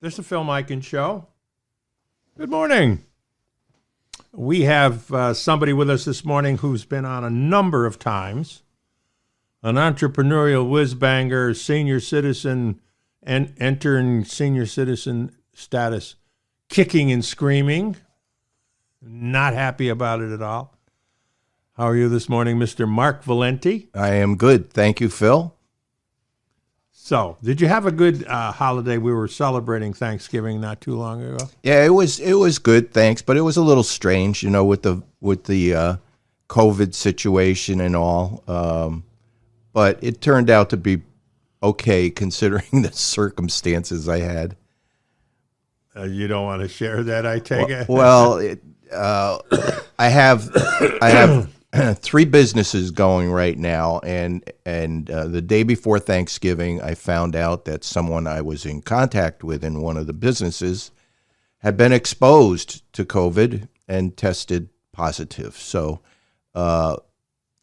This is the Phil Mikan Show. Good morning. We have somebody with us this morning who's been on a number of times, an entrepreneurial whiz-banger, senior citizen, and entering senior citizen status, kicking and screaming, not happy about it at all. How are you this morning, Mr. Mark Valenti? I am good. Thank you, Phil. So, did you have a good holiday? We were celebrating Thanksgiving not too long ago. Yeah, it was good, thanks. But it was a little strange, with the COVID situation and all. But it turned out to be okay considering the circumstances I had. You don't want to share that, I take it. Well, I have 3 businesses going right now, and the day before Thanksgiving, I found out that someone I was in contact with in one of the businesses had been exposed to COVID and tested positive. So I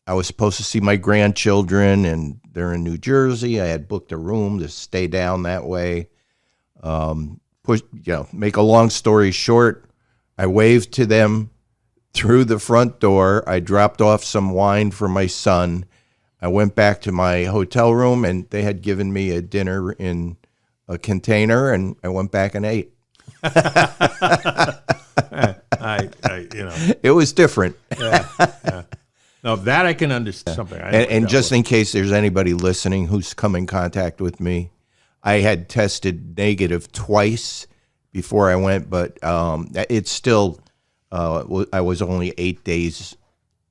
was supposed to see my grandchildren, and they're in New Jersey. I had booked a room to stay down that way. Make a long story short, I waved to them through the front door. I dropped off some wine for my son. I went back to my hotel room, and they had given me a dinner in a container, and I went back and ate. It was different. Yeah. No, that I can understand. Something. And just in case there's anybody listening who's come in contact with me, I had tested negative twice before I went, but it's still. I was only 8 days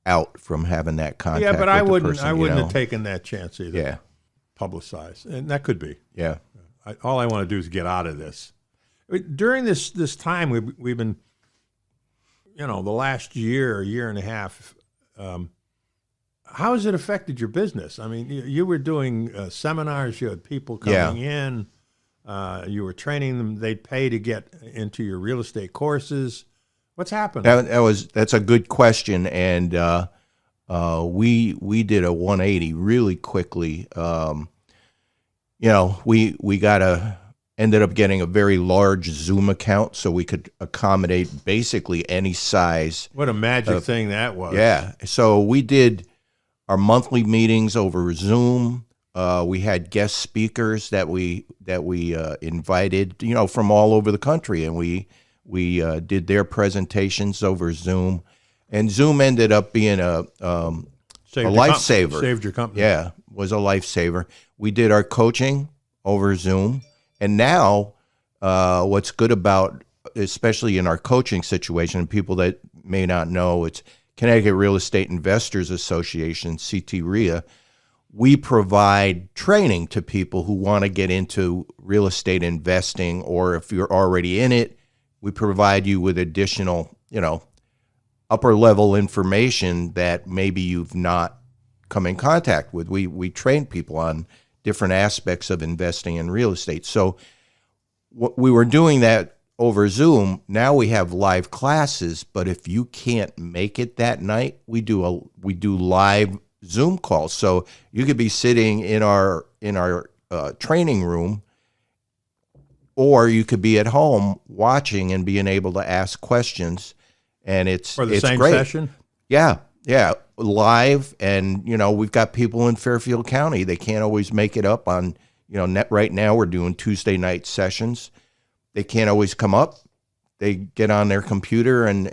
out from having that contact. Yeah, but I wouldn't have taken that chance either. Yeah, publicize, and that could be. Yeah. All I want to do is get out of this. During this time, we've been, the last year and a half. How has it affected your business? I mean, you were doing seminars. You had people coming in. You were training them. They'd pay to get into your real estate courses. What's happened? That's a good question, and we did a 180 really quickly. We ended up getting a very large Zoom account, so we could accommodate basically any size. What a magic thing that was! Yeah, so we did our monthly meetings over Zoom. We had guest speakers that we invited, from all over the country, and we did their presentations over Zoom, and Zoom ended up being a lifesaver. Saved your company. Yeah, was a lifesaver. We did our coaching over Zoom, and now what's good about, especially in our coaching situation, people that may not know, it's Connecticut Real Estate Investors Association, CTRIA. We provide training to people who want to get into real estate investing, or if you're already in it, we provide you with additional, upper level information that maybe you've not come in contact with. We train people on different aspects of investing in real estate. So we were doing that over Zoom. Now we have live classes, but if you can't make it that night, we do live Zoom calls. So you could be sitting in our training room, or you could be at home watching and being able to ask questions, and it's for the it's same great. session. Yeah, live, and we've got people in Fairfield County. They can't always make it up on right now. We're doing Tuesday night sessions. They can't always come up. They get on their computer and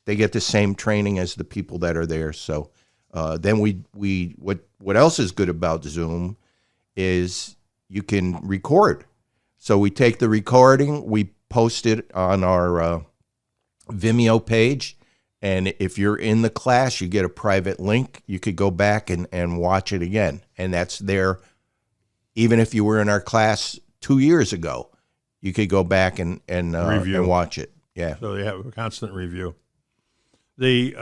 they get the same training as the people that are there. So then what else is good about Zoom is you can record. So we take the recording, we post it on our Vimeo page, and if you're in the class, you get a private link. You could go back and watch it again, and that's there. Even if you were in our class 2 years ago, you could go back and Review. And watch it. Yeah. So they have a constant review. The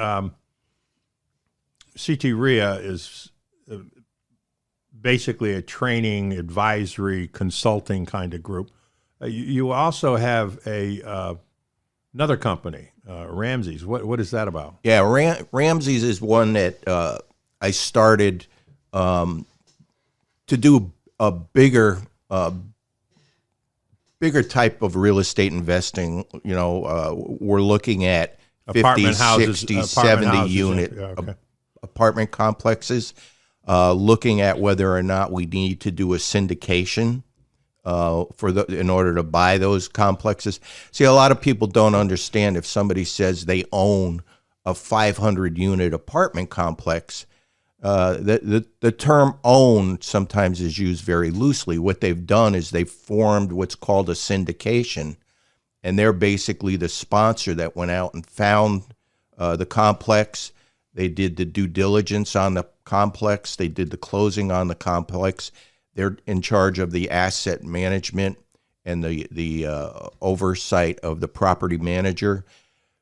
CTRIA is basically a training, advisory, consulting kind of group. You also have another company, Rameses. What is that about? Yeah, Rameses is one that I started to do a bigger bigger type of real estate investing. We're looking at 50, Apartment houses, 60, apartment 70 houses, unit yeah, okay. apartment complexes, looking at whether or not we need to do a syndication in order to buy those complexes. See, a lot of people don't understand if somebody says they own a 500 unit apartment complex. The term own sometimes is used very loosely. What they've done is they've formed what's called a syndication, and they're basically the sponsor that went out and found the complex. They did the due diligence on the complex. They did the closing on the complex. They're in charge of the asset management and the oversight of the property manager.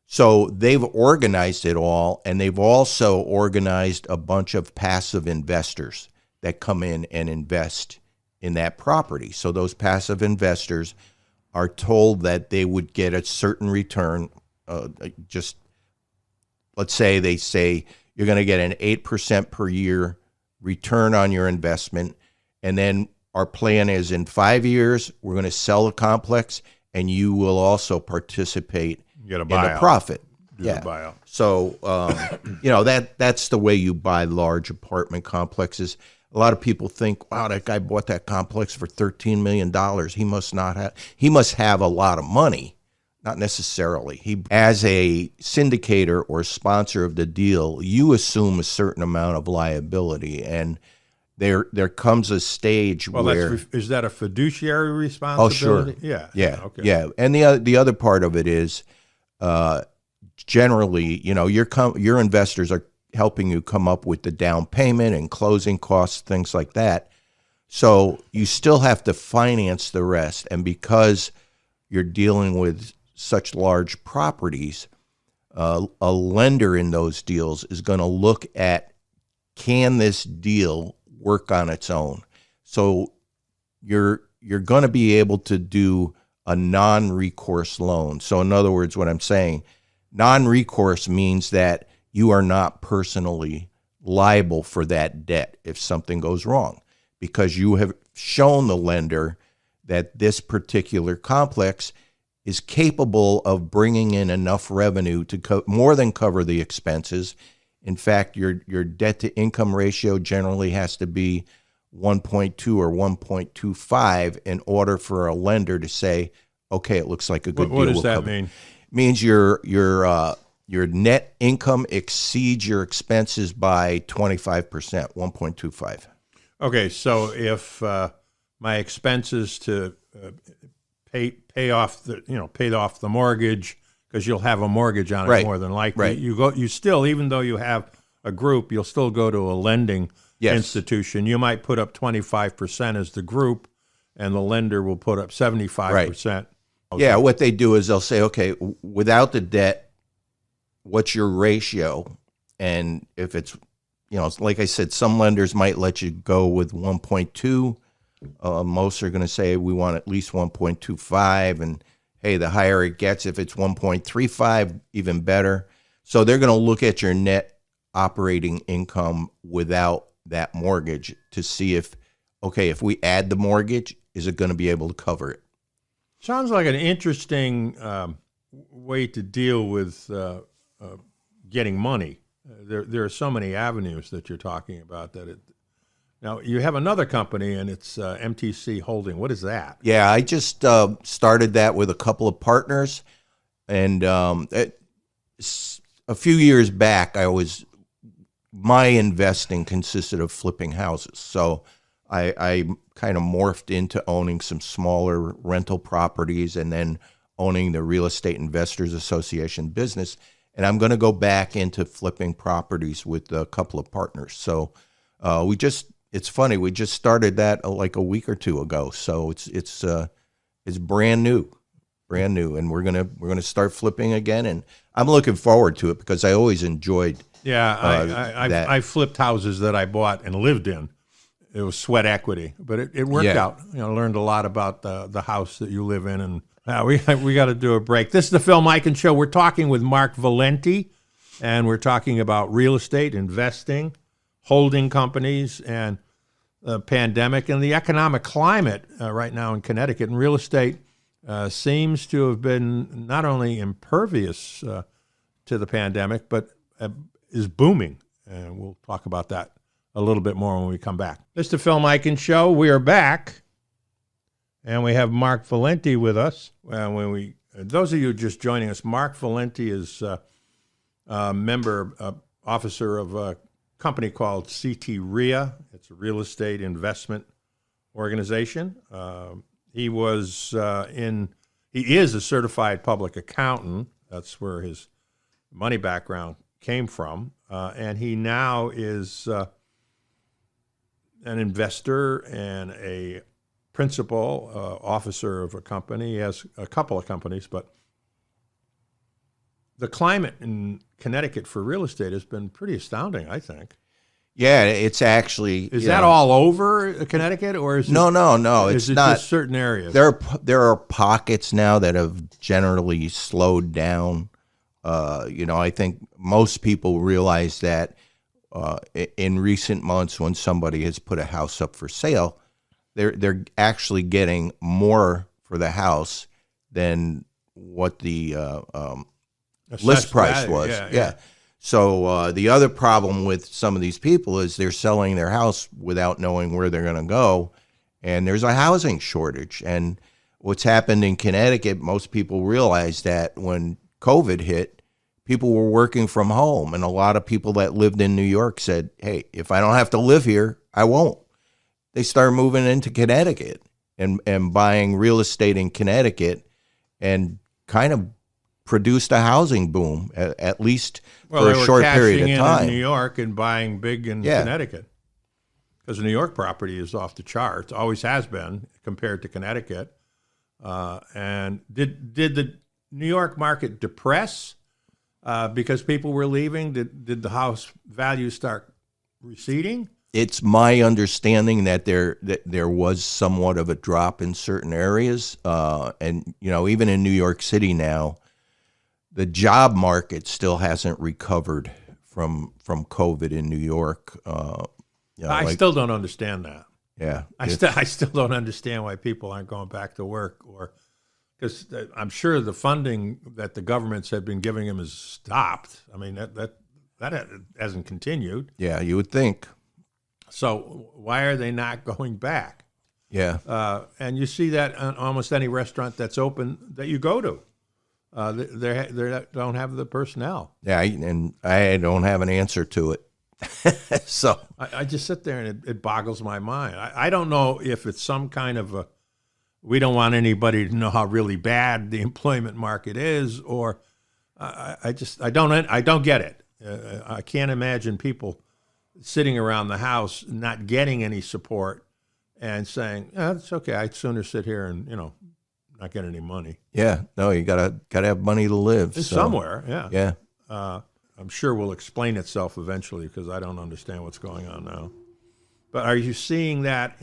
So they've organized it all, and they've also organized a bunch of passive investors that come in and invest in that property. So those passive investors are told that they would get a certain return. Let's say they say you're going to get an 8% per year return on your investment, and then our plan is in 5 years, we're going to sell the complex, and you will also participate Get a in buyout. the profit. Do the buyout. So, that's the way you buy large apartment complexes. A lot of people think, wow, that guy bought that complex for $13 million. He must have a lot of money. Not necessarily. As a syndicator or sponsor of the deal, you assume a certain amount of liability, and there comes a stage where is that a fiduciary responsibility? Oh, sure. Yeah. Okay. Yeah. And the other part of it is, generally, your investors are helping you come up with the down payment and closing costs, things like that. So you still have to finance the rest. And because you're dealing with such large properties, a lender in those deals is going to look at, can this deal work on its own? So you're going to be able to do a non-recourse loan. So in other words, what I'm saying, non-recourse means that you are not personally liable for that debt if something goes wrong, because you have shown the lender that this particular complex is capable of bringing in enough revenue to more than cover the expenses. In fact, your debt to income ratio generally has to be 1.2 or 1.25 in order for a lender to say, okay, it looks like a good deal. What does that mean? It means your net income exceeds your expenses by 25%, 1.25. Okay, so if my expenses to pay off the mortgage, because you'll have a mortgage on it Right. more than likely. Right. You still, even though you have a group, you'll still go to a lending institution. You might put up 25% as the group, and the lender will put up 75%. Yeah, what they do is they'll say, okay, without the debt, what's your ratio? And if it's, like I said, some lenders might let you go with 1.2. Most are going to say we want at least 1.25. And hey, the higher it gets, if it's 1.35, even better. So they're going to look at your net operating income without that mortgage to see if we add the mortgage, is it going to be able to cover it? Sounds like an interesting way to deal with getting money. There are so many avenues that you're talking about Now, you have another company, and it's MTC Holding. What is that? Yeah, I just started that with a couple of partners. And a few years back, my investing consisted of flipping houses. So I kind of morphed into owning some smaller rental properties and then owning the Real Estate Investors Association business. And I'm going to go back into flipping properties with a couple of partners. So it's funny, we just started that like a week or two ago. So it's brand new, and we're gonna start flipping again. And I'm looking forward to it because I always enjoyed. Yeah, I flipped houses that I bought and lived in. It was sweat equity, but it worked out. Learned a lot about the house that you live in, and we got to do a break. This is the Phil Mikan Show. We're talking with Mark Valenti, and we're talking about real estate, investing, holding companies, and the pandemic and the economic climate right now in Connecticut. And real estate seems to have been not only impervious to the pandemic, but is booming. And we'll talk about that a little bit more when we come back. This is the Phil Mikan Show. We are back, and we have Mark Valenti with us. Those of you just joining us, Mark Valenti is a member, officer of a company called CT REIA. It's a real estate investment organization. He is a certified public accountant. That's where his money background came from. And he now is an investor and a principal officer of a company. He has a couple of companies, but the climate in Connecticut for real estate has been pretty astounding, I think. Yeah, it's actually... Is that all over Connecticut, or is No, it's not. Just certain areas? There are pockets now that have generally slowed down. I think most people realize that in recent months, when somebody has put a house up for sale, they're actually getting more for the house than what the list price was. Yeah. So the other problem with some of these people is they're selling their house without knowing where they're going to go, and there's a housing shortage. And what's happened in Connecticut, most people realize that when COVID hit, people were working from home, and a lot of people that lived in New York said, hey, if I don't have to live here, I won't. They started moving into Connecticut and buying real estate in Connecticut, and kind of produced a housing boom, at least for a short period of time. In New York and buying big in Connecticut, because New York property is off the charts, always has been compared to Connecticut. And did the New York market depress because people were leaving? Did the house values start receding? It's my understanding that there was somewhat of a drop in certain areas, and even in New York City now, the job market still hasn't recovered from COVID in New York. I still don't understand that. Yeah, I still don't understand why people aren't going back to work, or because I'm sure the funding that the governments have been giving them has stopped. I mean that hasn't continued. Yeah, you would think. So why are they not going back? Yeah, and you see that on almost any restaurant that's open that you go to. They don't have the personnel. Yeah, and I don't have an answer to it. So I just sit there and it boggles my mind. I don't know if it's some kind of we don't want anybody to know how really bad the employment market is, or I don't get it. I can't imagine people sitting around the house not getting any support and saying, it's okay, I'd sooner sit here and not get any money. Yeah, no, you gotta have money to live somewhere. Yeah, yeah. I'm sure will explain itself eventually, because I don't understand what's going on now. But are you seeing that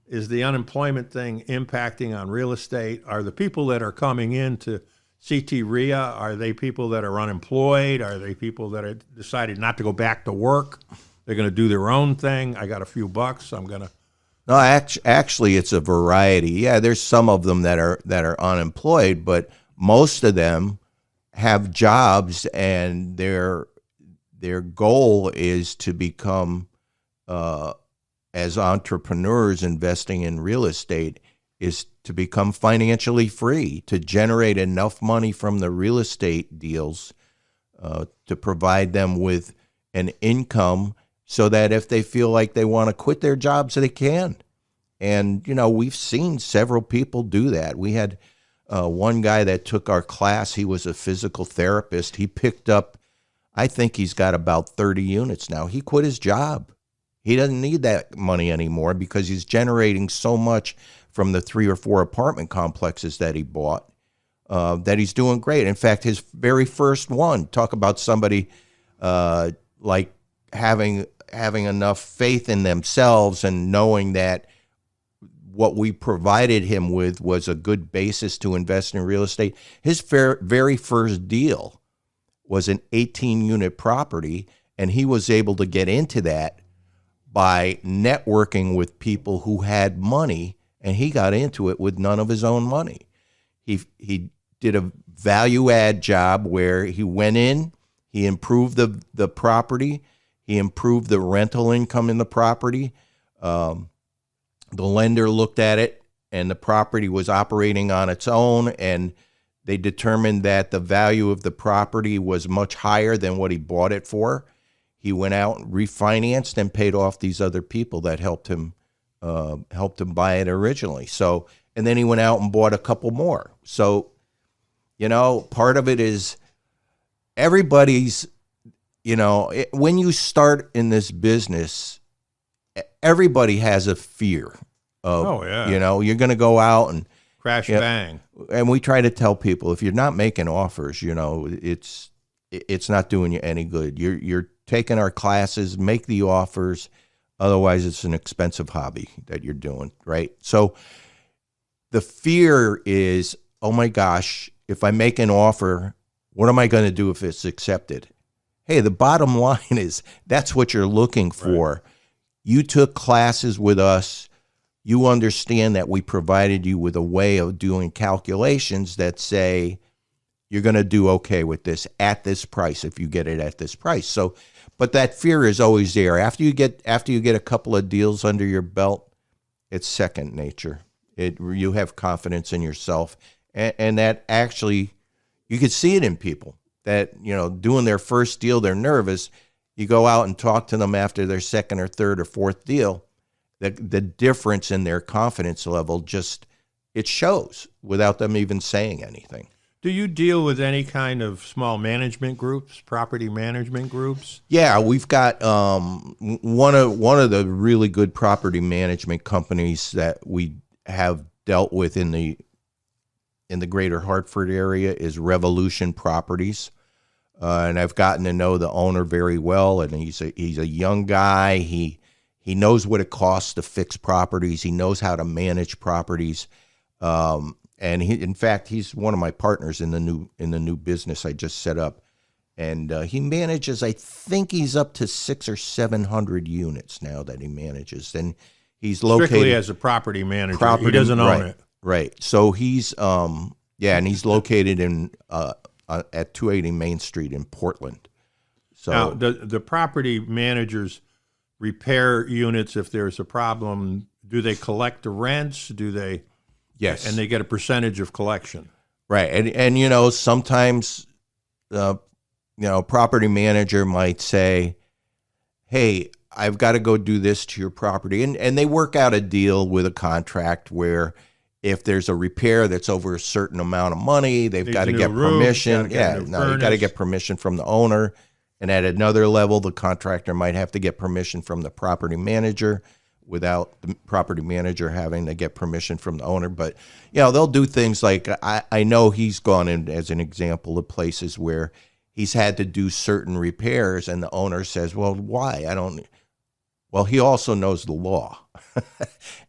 is the unemployment thing impacting on real estate? Are the people that are coming into CT REIA, are they people that are unemployed? Are they people that have decided not to go back to work? They're going to do their own thing. I got a few bucks. I'm going to. No, actually, it's a variety. Yeah, there's some of them that are unemployed, but most of them have jobs, and their goal is to become, as entrepreneurs investing in real estate, is to become financially free, to generate enough money from the real estate deals to provide them with an income, so that if they feel like they want to quit their jobs, they can. And, we've seen several people do that. We had one guy that took our class. He was a physical therapist. He picked up, I think he's got about 30 units now. He quit his job. He doesn't need that money anymore because he's generating so much from the 3 or 4 apartment complexes that he bought that he's doing great. In fact, his very first one, talk about somebody like having enough faith in themselves and knowing that what we provided him with was a good basis to invest in real estate. His very first deal was an 18-unit property, and he was able to get into that by networking with people who had money, and he got into it with none of his own money. He did a value add job where he went in, he improved the property, he improved the rental income in the property. The lender looked at it, and the property was operating on its own, and they determined that the value of the property was much higher than what he bought it for. He went out and refinanced and paid off these other people that helped him buy it originally. So, and then he went out and bought a couple more. So, part of it is everybody's, when you start in this business, everybody has a fear of, you're going to go out and crash, bang. And we try to tell people, if you're not making offers, it's not doing you any good. You're taking our classes, make the offers. Otherwise, it's an expensive hobby that you're doing, right? So the fear is, oh my gosh, if I make an offer, what am I going to do if it's accepted? Hey, the bottom line is that's what you're looking for. Right. You took classes with us. You understand that we provided you with a way of doing calculations that say you're going to do okay with this at this price if you get it at this price. So, but that fear is always there. After you get a couple of deals under your belt, it's second nature. You have confidence in yourself, and that actually you could see it in people that doing their first deal, they're nervous. You go out and talk to them after their second or third or fourth deal. The difference in their confidence level it shows without them even saying anything. Do you deal with any kind of small management groups, property management groups? Yeah, we've got one of the really good property management companies that we have dealt with in the greater Hartford area is Revolution Properties. And I've gotten to know the owner very well, and he's a young guy. He knows what it costs to fix properties. He knows how to manage properties. And in fact, he's one of my partners in the new business I just set up. And he manages, I think he's up to 600 or 700 units now that he manages. And he's located strictly as a property manager. He doesn't own it. Right. So he's and he's located in at 280 Main Street in Portland. So now, the property managers repair units if there's a problem. Do they collect the rents? Do they? Yes. And they get a percentage of collection. Right. And sometimes property manager might say, hey, I've got to go do this to your property. And they work out a deal with a contract where if there's a repair that's over a certain amount of money, they've got to get permission. You've got to get permission from the owner. And at another level, the contractor might have to get permission from the property manager without the property manager having to get permission from the owner. But, they'll do things like, I know he's gone in, as an example, of places where he's had to do certain repairs, and the owner says, well, why? Well, he also knows the law,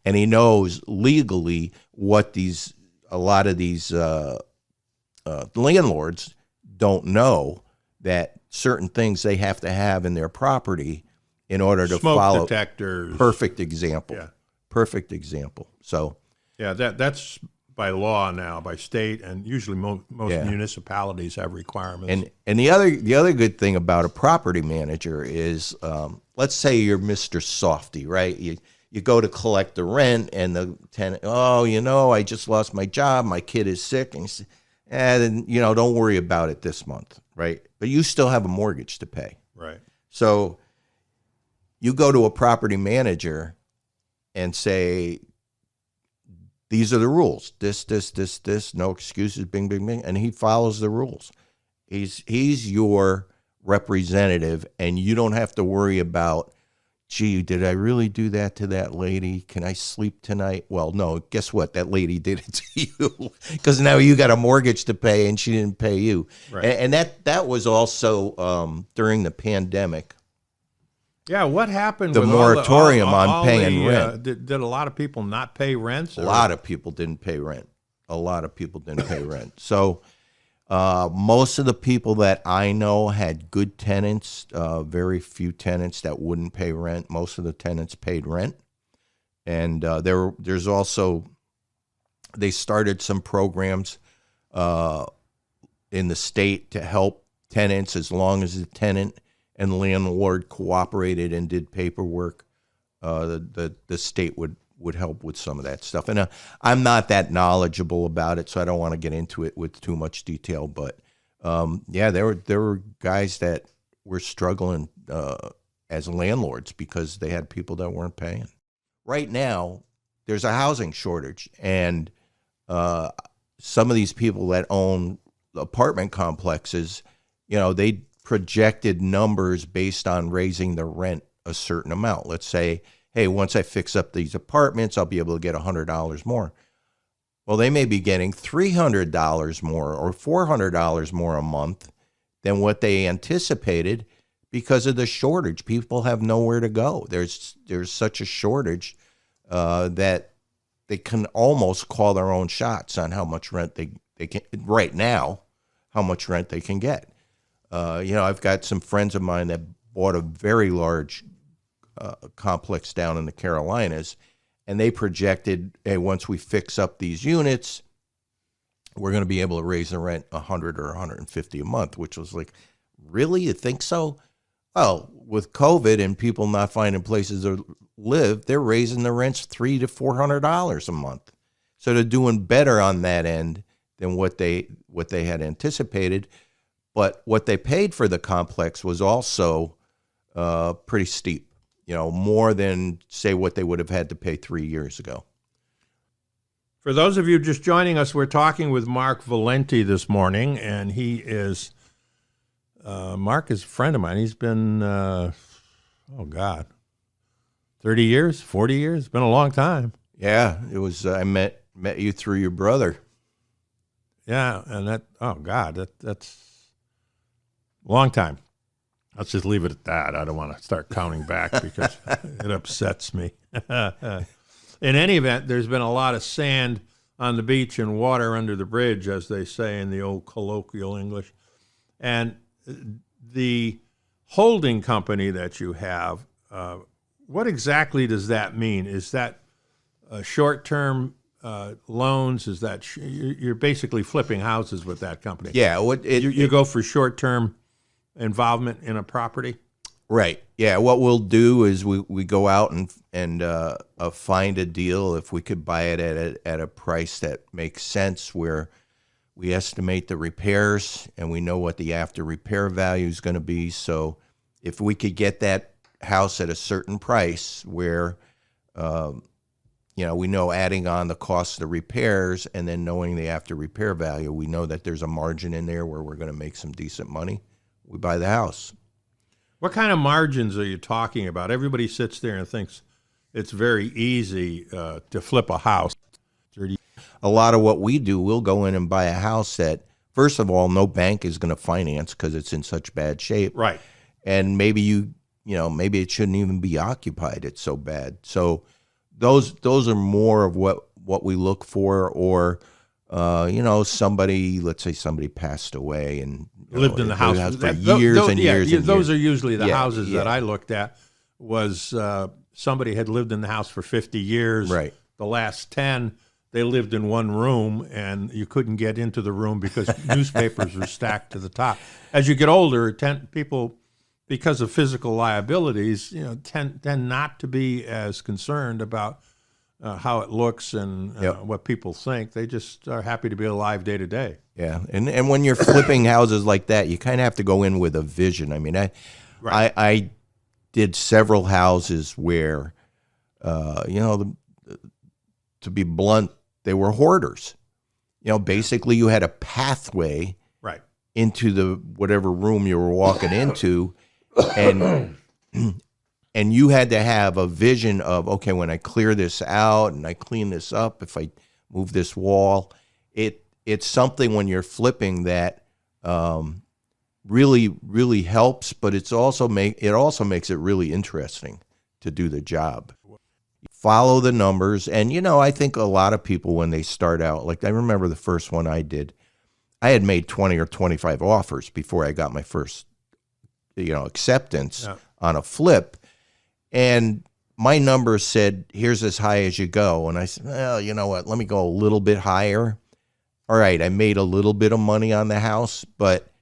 and he knows legally what a lot of these landlords don't know, that certain things they have to have in their property in order to follow. Smoke detectors. Perfect example. Yeah. Perfect example. So. Yeah, that's by law now, by state, and usually most municipalities have requirements. And the other good thing about a property manager is, let's say you're Mr. Softy, right? You go to collect the rent, and the tenant, I just lost my job, my kid is sick, and don't worry about it this month, right? But you still have a mortgage to pay. Right. So you go to a property manager and say, these are the rules. This, no excuses, bing, bing, bing. And he follows the rules. He's your representative, and you don't have to worry about, gee, did I really do that to that lady? Can I sleep tonight? Well, no, guess what? That lady did it to you, because now you got a mortgage to pay and she didn't pay you. Right. And that was also during the pandemic. Yeah, what happened the with moratorium all on paying rent? Did a lot of people not pay rents? A lot of people didn't pay rent. So most of the people that I know had good tenants, very few tenants that wouldn't pay rent. Most of the tenants paid rent. And there's also, they started some programs uh, in the state to help tenants as long as the tenant and the landlord cooperated and did paperwork. The state would help with some of that stuff. And I'm not that knowledgeable about it, so I don't want to get into it with too much detail. But yeah, there were guys that were struggling as landlords because they had people that weren't paying. Right now, there's a housing shortage, and some of these people that own apartment complexes, they projected numbers based on raising the rent a certain amount. Let's say, hey, once I fix up these apartments, I'll be able to get $100 more. Well, they may be getting $300 more or $400 more a month than what they anticipated because of the shortage. People have nowhere to go. There's such a shortage that they can almost call their own shots on how much rent they can right now, how much rent they can get. I've got some friends of mine that bought a very large complex down in the Carolinas, and they projected, hey, once we fix up these units, we're going to be able to raise the rent $100 or $150 a month, which was like, really? You think so? Well, with COVID and people not finding places to live, they're raising the rents $300 to $400 a month. So they're doing better on that end than what they had anticipated. But what they paid for the complex was also pretty steep, more than, say, what they would have had to pay 3 years ago. For those of you just joining us, we're talking with Mark Valenti this morning, and he is, Mark is a friend of mine. He's been, 30 years, 40 years. It's been a long time. Yeah, it was, I met you through your brother. Yeah, and that's a long time. Let's just leave it at that. I don't want to start counting back because it upsets me. In any event, there's been a lot of sand on the beach and water under the bridge, as they say in the old colloquial English. And the holding company that you have, what exactly does that mean? Is that short-term loans? Is that you're basically flipping houses with that company? Yeah. You go for short-term involvement in a property? Right. Yeah. What we'll do is we go out and find a deal if we could buy it at a price that makes sense, where we estimate the repairs and we know what the after repair value is going to be. So if we could get that house at a certain price where we know adding on the cost of the repairs and then knowing the after repair value, we know that there's a margin in there where we're going to make some decent money, we buy the house. What kind of margins are you talking about? Everybody sits there and thinks it's very easy to flip a house. A lot of what we do, we'll go in and buy a house that, first of all, no bank is going to finance because it's in such bad shape. Right. And maybe maybe it shouldn't even be occupied. It's so bad. So those are more of what we look for, or somebody, let's say somebody passed away and lived in the house for years and years. Those are usually the houses that I looked at. Was somebody had lived in the house for 50 years. Right. The last 10, they lived in one room, and you couldn't get into the room because newspapers were stacked to the top. As you get older, people, because of physical liabilities, tend not to be as concerned about how it looks and what people think. They just are happy to be alive day to day. Yeah, and when you're flipping houses like that, you kind of have to go in with a vision. I mean, I did several houses where, to be blunt, they were hoarders. Basically you had a pathway right into the whatever room you were walking into, and you had to have a vision of, okay, when I clear this out and I clean this up, if I move this wall, it's something when you're flipping that really, really helps, but it also makes it really interesting to do the job. Follow the numbers. And, I think a lot of people, when they start out, like I remember the first one I did, I had made 20 or 25 offers before I got my first, acceptance on a flip. And my numbers said, here's as high as you go. And I said, well, you know what, let me go a little bit higher. all right, I made a little bit of money on the house, but,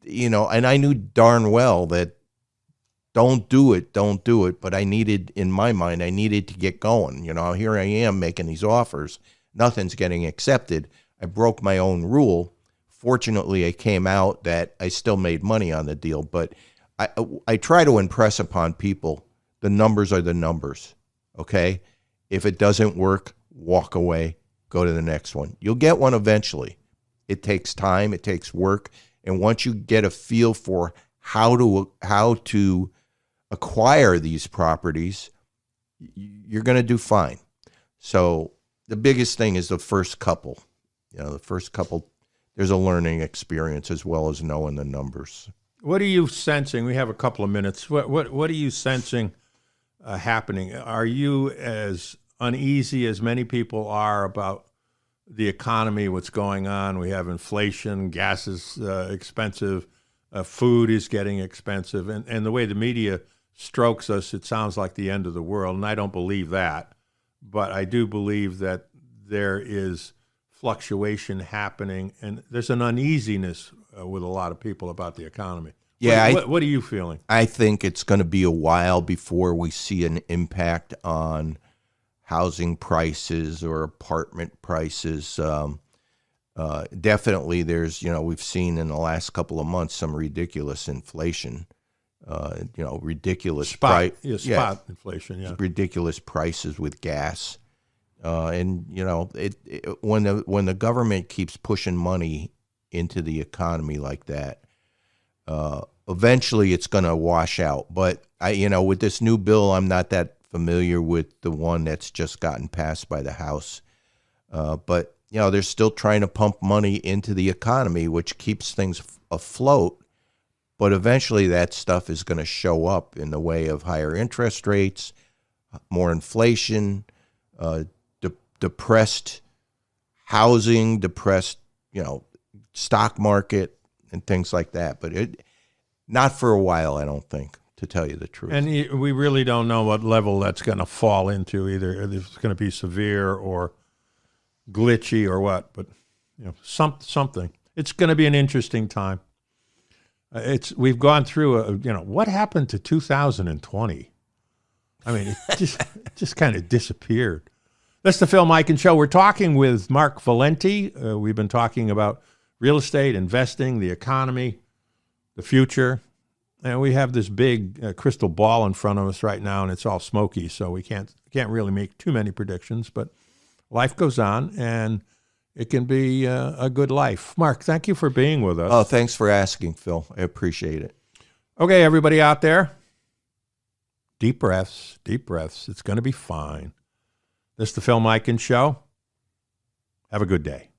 and I knew darn well that don't do it. But in my mind, I needed to get going. Here I am making these offers. Nothing's getting accepted. I broke my own rule. Fortunately, it came out that I still made money on the deal, but I try to impress upon people the numbers are the numbers, okay? If it doesn't work, walk away, go to the next one. You'll get one eventually. It takes time, it takes work, and once you get a feel for how to acquire these properties, you're going to do fine. So the biggest thing is the first couple. There's a learning experience as well as knowing the numbers. What are you sensing? We have a couple of minutes. What are you sensing happening? Are you as uneasy as many people are about the economy, what's going on? We have inflation, gas is expensive, food is getting expensive, and the way the media strokes us, it sounds like the end of the world, and I don't believe that. But I do believe that there is fluctuation happening, and there's an uneasiness with a lot of people about the economy. Yeah, what are you feeling? I think it's going to be a while before we see an impact on housing prices or apartment prices. Definitely, we've seen in the last couple of months some ridiculous inflation. Ridiculous spot inflation. Yeah, ridiculous prices with gas. When the government keeps pushing money into the economy like that, eventually it's going to wash out. But with this new bill, I'm not that familiar with the one that's just gotten passed by the House. But they're still trying to pump money into the economy, which keeps things afloat. But eventually that stuff is going to show up in the way of higher interest rates, more inflation, depressed housing, depressed, stock market and things like that. But not for a while, I don't think, to tell you the truth. And we really don't know what level that's going to fall into either. If it's going to be severe or glitchy or what, but something. It's going to be an interesting time. We've gone through what happened to 2020? I mean, it just kind of disappeared. That's the Phil Mikan Show. We're talking with Mark Valenti. We've been talking about real estate, investing, the economy, the future. And we have this big crystal ball in front of us right now, and it's all smoky, so we can't really make too many predictions. But life goes on, and it can be a good life. Mark, thank you for being with us. Oh, thanks for asking, Phil. I appreciate it. Okay, everybody out there, deep breaths, deep breaths. It's going to be fine. This is the Phil Mikan Show. Have a good day.